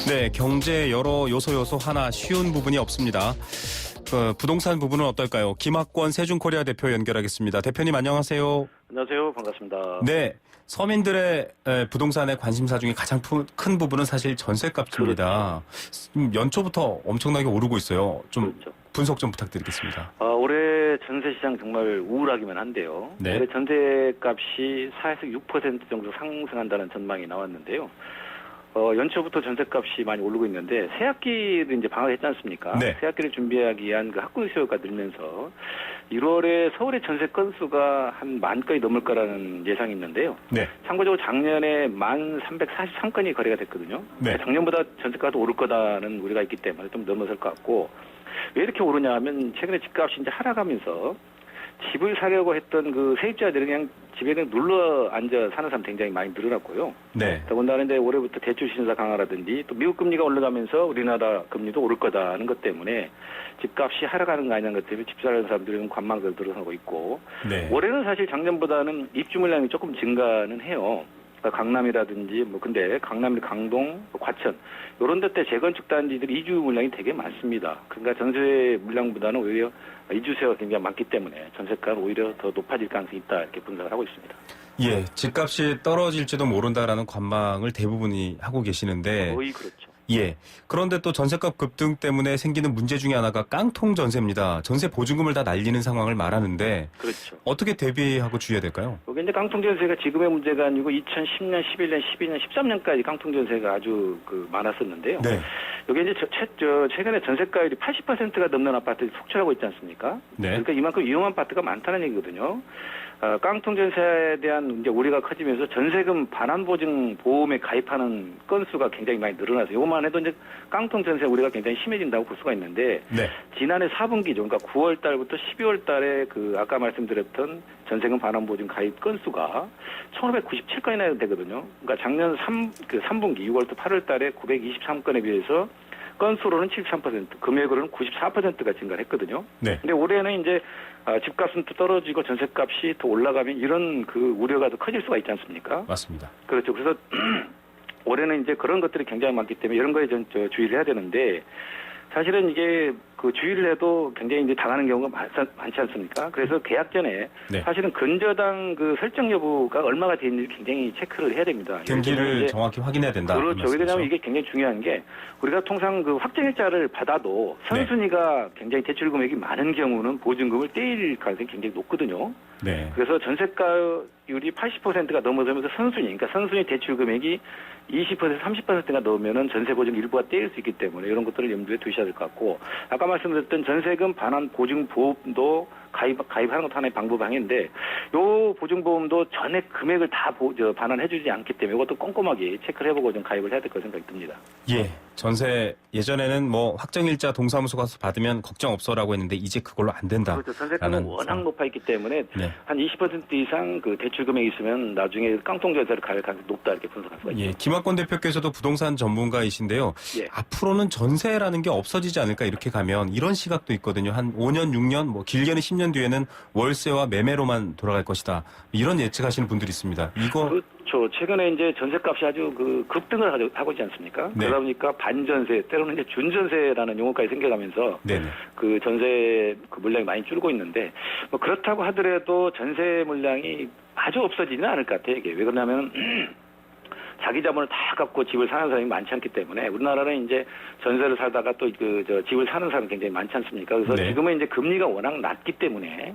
네, 경제 여러 요소 하나 쉬운 부분이 없습니다. 부동산 부분은 어떨까요? 김학권 세준코리아 대표 연결하겠습니다. 대표님 안녕하세요. 안녕하세요. 반갑습니다. 네, 서민들의 부동산의 관심사 중에 가장 큰 부분은 사실 전세값입니다. 그렇죠. 연초부터 엄청나게 오르고 있어요. 좀 그렇죠. 분석 좀 부탁드리겠습니다. 올해 전세 시장 정말 우울하기만 한데요. 네. 올해 전세값이 4에서 6% 정도 상승한다는 전망이 나왔는데요. 연초부터 전세값이 많이 오르고 있는데 새학기를 이제 방학했지 않습니까? 네. 새학기를 준비하기 위한 학군 수요가 늘면서 1월에 서울의 전세 건수가 한 10,000건이 넘을 거라는 예상이 있는데요. 네. 참고적으로 작년에 1343건이 거래가 됐거든요. 네. 작년보다 전세가가 더 오를 거다는 우려가 있기 때문에 좀 넘어설 것 같고, 왜 이렇게 오르냐 하면 최근에 집값이 이제 하락하면서 집을 사려고 했던 세입자들은 그냥 집에 그냥 눌러 앉아 사는 사람 굉장히 많이 늘어났고요. 네. 더군다나 이제 올해부터 대출 신사 강화라든지 또 미국 금리가 올라가면서 우리나라 금리도 오를 거다는 것 때문에 집값이 하락하는 거 아니냐는 것 때문에 집 사는 사람들은 관망을 늘어나고 있고 네. 올해는 사실 작년보다는 입주 물량이 조금 증가는 해요. 그러니까 강남이라든지 뭐 근데 강남, 강동, 과천 이런 데 때 재건축 단지들이 이주 물량이 되게 많습니다. 그러니까 전세 물량보다는 오히려 이주세가 굉장히 많기 때문에 전세가는 오히려 더 높아질 가능성이 있다 이렇게 분석을 하고 있습니다. 예, 집값이 떨어질지도 모른다라는 관망을 대부분이 하고 계시는데 거의 그렇죠. 예. 그런데 또 전세값 급등 때문에 생기는 문제 중에 하나가 깡통 전세입니다. 전세 보증금을 다 날리는 상황을 말하는데 그렇죠. 어떻게 대비하고 주의해야 될까요? 이게 이제 깡통 전세가 지금의 문제가 아니고 2010년, 11년, 12년, 13년까지 깡통 전세가 아주 많았었는데요. 네. 이게 이제 최근에 전세가율이 80%가 넘는 아파트들이 속출하고 있지 않습니까? 네. 그러니까 이만큼 위험한 아파트가 많다는 얘기거든요. 깡통 전세에 대한 이제 우려가 커지면서 전세금 반환 보증 보험에 가입하는 건수가 굉장히 많이 늘어나서 이것만 해도 이제 깡통 전세 우려가 굉장히 심해진다고 볼 수가 있는데 네. 지난해 4분기죠. 그러니까 9월 달부터 12월 달에 아까 말씀드렸던 전세금 반환 보증 가입 건수가 1,597건이나 되거든요. 그러니까 작년 3분기 6월부터 8월 달에 923건에 비해서 건수로는 73%, 금액으로는 94%가 증가를 했거든요. 네. 근데 올해는 이제 집값은 또 떨어지고 전세값이 더 올라가면 이런 우려가 더 커질 수가 있지 않습니까? 맞습니다. 그렇죠. 그래서 올해는 이제 그런 것들이 굉장히 많기 때문에 이런 거에 주의를 해야 되는데 사실은 이게 주의를 해도 굉장히 이제 당하는 경우가 많지 않습니까? 그래서 계약 전에 네. 사실은 근저당 설정 여부가 얼마가 되는지 굉장히 체크를 해야 됩니다. 등기를 정확히 확인해야 된다. 그렇죠. 왜냐하면 이게 굉장히 중요한 게 우리가 통상 확정일자를 받아도 선순위가 굉장히 대출 금액이 많은 경우는 보증금을 떼일 가능성이 굉장히 높거든요. 네. 그래서 전세가율이 80%가 넘어서면서 그러니까 선순위 대출 금액이 20% 30%가 넘으면은 전세 보증 일부가 떼일 수 있기 때문에 이런 것들을 염두에 두셔야 될 것 같고 아까 말씀드렸던 전세금 반환 보증 보험도 가입하는 것도 하나의 방법인데 요 보증보험도 전액 금액을 다 반환해주지 않기 때문에 이것도 꼼꼼하게 체크를 해보고 좀 가입을 해야 될 것 생각이 듭니다. 예. 전세 예전에는 확정일자 동사무소 가서 받으면 걱정 없어라고 했는데 이제 그걸로 안 된다. 그렇죠. 전세가는 워낙 높아 있기 때문에 네. 한 20% 이상 대출 금액이 있으면 나중에 깡통 전세를 가입할 가능성이 높다 이렇게 분석할 수가 있습니다. 예. 김학권 대표께서도 부동산 전문가이신데요. 예. 앞으로는 전세라는 게 없어지지 않을까 이렇게 가면 이런 시각도 있거든요. 한 5년, 6년, 길게는 10년 뒤에는 월세와 매매로만 돌아갈 것이다. 이런 예측하시는 분들이 있습니다. 이거 그렇죠. 최근에 이제 전세값이 아주 급등을 하고 있지 않습니까? 네. 그러다 보니까 반전세, 때로는 이제 준전세라는 용어까지 생겨가면서 네네. 전세 물량이 많이 줄고 있는데 그렇다고 하더라도 전세 물량이 아주 없어지지는 않을 것 같아요. 이게 왜 그러냐면 자기 자본을 다 갖고 집을 사는 사람이 많지 않기 때문에 우리나라는 이제 전세를 살다가 또 집을 사는 사람이 굉장히 많지 않습니까? 그래서 네. 지금은 이제 금리가 워낙 낮기 때문에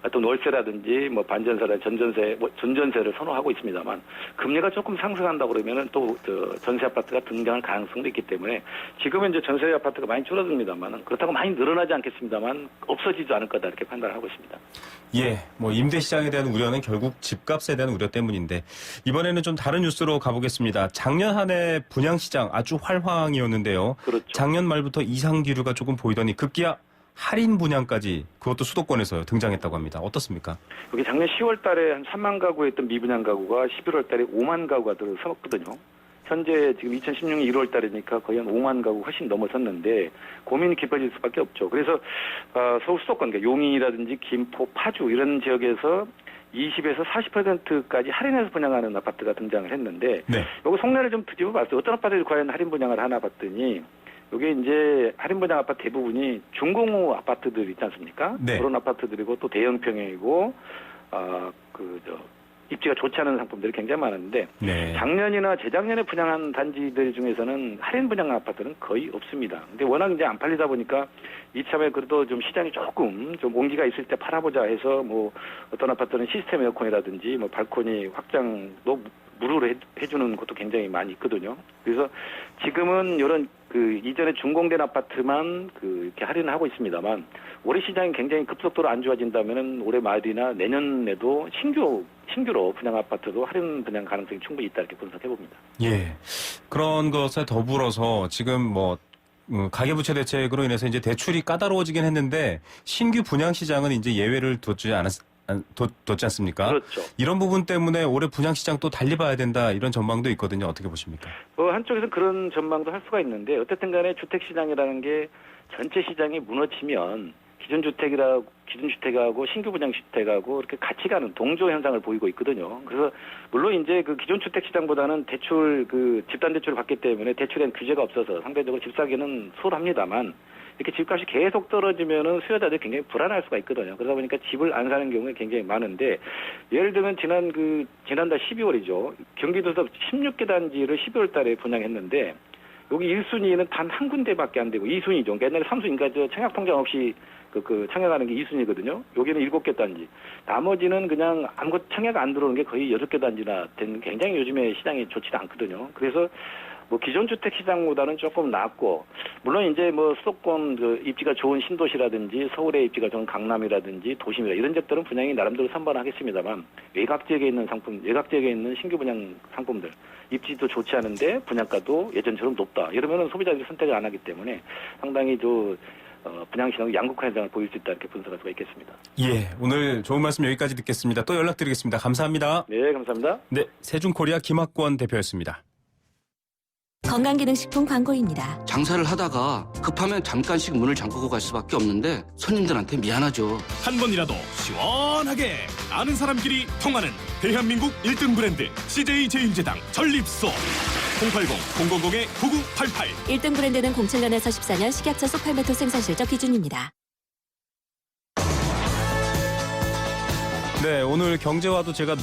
어떤 월세라든지 반전세라 전전세를 선호하고 있습니다만 금리가 조금 상승한다 그러면은 또 전세 아파트가 등장할 가능성도 있기 때문에 지금은 이제 전세 아파트가 많이 줄어듭니다만 그렇다고 많이 늘어나지 않겠습니다만 없어지지 않을 거다 이렇게 판단을 하고 있습니다. 예, 임대 시장에 대한 우려는 결국 집값에 대한 우려 때문인데 이번에는 좀 다른 뉴스로 가보겠습니다. 작년 한 해 분양 시장 아주 활황이었는데요. 그렇죠. 작년 말부터 이상 기류가 조금 보이더니 급기야 할인 분양까지 그것도 수도권에서 등장했다고 합니다. 어떻습니까? 여기 작년 10월 달에 한 3만 가구 했던 미분양 가구가 11월 달에 5만 가구가 들어섰거든요. 현재 지금 2016년 1월 달이니까 거의 한 5만 가구 훨씬 넘어섰는데 고민이 깊어질 수밖에 없죠. 그래서 서울 수도권, 그러니까 용인이라든지 김포, 파주 이런 지역에서 20에서 40%까지 할인해서 분양하는 아파트가 등장을 했는데 네. 요거 속내를 좀 뒤집어 봤어요. 어떤 아파트들이 과연 할인 분양을 하나 봤더니 이게 이제 할인 분양 아파트 대부분이 중공업 아파트들 있지 않습니까? 네. 그런 아파트들이고 또 대형 평형이고 입지가 좋지 않은 상품들이 굉장히 많은데 네. 작년이나 재작년에 분양한 단지들 중에서는 할인 분양 아파트는 거의 없습니다. 근데 워낙 이제 안 팔리다 보니까 이참에 그래도 좀 시장이 조금 좀 온기가 있을 때 팔아보자 해서 어떤 아파트는 시스템 에어컨이라든지 발코니 확장도 무료로 해주는 것도 굉장히 많이 있거든요. 그래서 지금은 이런 이전에 준공된 아파트만 이렇게 할인을 하고 있습니다만 올해 시장이 굉장히 급속도로 안 좋아진다면은 올해 말이나 내년에도 신규로 분양 아파트도 할인 분양 가능성이 충분히 있다 이렇게 분석해 봅니다. 예. 그런 것에 더불어서 지금 가계부채 대책으로 인해서 이제 대출이 까다로워지긴 했는데 신규 분양 시장은 이제 예외를 두지 돋지 않습니까? 그렇죠. 이런 부분 때문에 올해 분양시장 또 달리 봐야 된다 이런 전망도 있거든요. 어떻게 보십니까? 한쪽에서 그런 전망도 할 수가 있는데 어쨌든 간에 주택시장이라는 게 전체 시장이 무너지면 기존주택하고 신규 분양주택하고 이렇게 같이 가는 동조 현상을 보이고 있거든요. 그래서 물론 이제 그 기존 주택 시장보다는 대출 집단 대출을 받기 때문에 대출엔 규제가 없어서 상대적으로 집 사기는 수월합니다만 이렇게 집값이 계속 떨어지면은 수요자들이 굉장히 불안할 수가 있거든요. 그러다 보니까 집을 안 사는 경우가 굉장히 많은데 예를 들면 지난달 12월이죠. 경기도에서 16개 단지를 12월 달에 분양했는데 여기 1순위는 단 한 군데밖에 안 되고 2순위죠. 그러니까 옛날에 3순위니까 청약 통장 없이 청약하는 게 2순위거든요. 여기는 7개 단지. 나머지는 그냥 아무것도 청약 안 들어오는 게 거의 8개 단지나 되는 굉장히 요즘에 시장이 좋지도 않거든요. 그래서 기존 주택 시장보다는 조금 낫고, 물론 이제 수도권 입지가 좋은 신도시라든지 서울의 입지가 좋은 강남이라든지 도심이라 이런 지역들은 분양이 나름대로 선발하겠습니다만 외곽 지역에 있는 신규 분양 상품들 입지도 좋지 않은데 분양가도 예전처럼 높다. 이러면은 소비자들이 선택을 안 하기 때문에 상당히 분양 시장의 양극화 현상을 보일 수 있다 이렇게 분석할 수가 있겠습니다. 예, 오늘 좋은 말씀 여기까지 듣겠습니다. 또 연락드리겠습니다. 감사합니다. 네, 감사합니다. 네, 세준코리아 김학권 대표였습니다. 건강기능식품 광고입니다. 장사를 하다가 급하면 잠깐씩 문을 잠그고 갈 수밖에 없는데 손님들한테 미안하죠. 한 번이라도 시원하게 아는 사람끼리 통하는 대한민국 1등 브랜드 CJ 제일제당 전립소 080-000-9988 1등 브랜드는 07년에서 14년 식약처 속 8m 생산 실적 기준입니다. 네, 오늘 경제와도 제가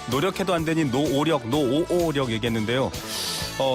노력해도 안 되니 노오력, 노오오력 얘기했는데요.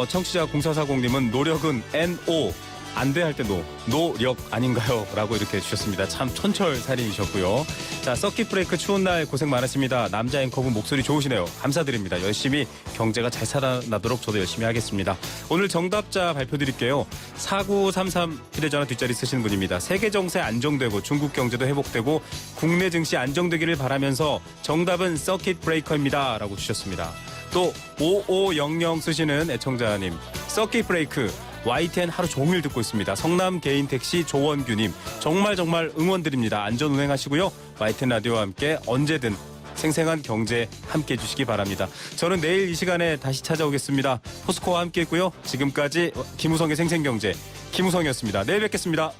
청취자 0440님은 노력은 NO, 안 돼 할 때 노력 아닌가요? 라고 이렇게 주셨습니다. 참 촌철살인이셨고요. 자, 서킷 브레이크 추운 날 고생 많으십니다. 남자 앵커분 목소리 좋으시네요. 감사드립니다. 열심히 경제가 잘 살아나도록 저도 열심히 하겠습니다. 오늘 정답자 발표드릴게요. 4933 휴대전화 뒷자리 쓰시는 분입니다. 세계 정세 안정되고 중국 경제도 회복되고 국내 증시 안정되기를 바라면서 정답은 서킷 브레이커입니다. 라고 주셨습니다. 또 5500 쓰시는 애청자님, 서킷 브레이크 YTN 하루 종일 듣고 있습니다. 성남 개인택시 조원규님, 정말 응원드립니다. 안전운행하시고요. YTN 라디오와 함께 언제든 생생한 경제 함께 해주시기 바랍니다. 저는 내일 이 시간에 다시 찾아오겠습니다. 포스코와 함께 했고요. 지금까지 김우성의 생생경제 김우성이었습니다. 내일 뵙겠습니다.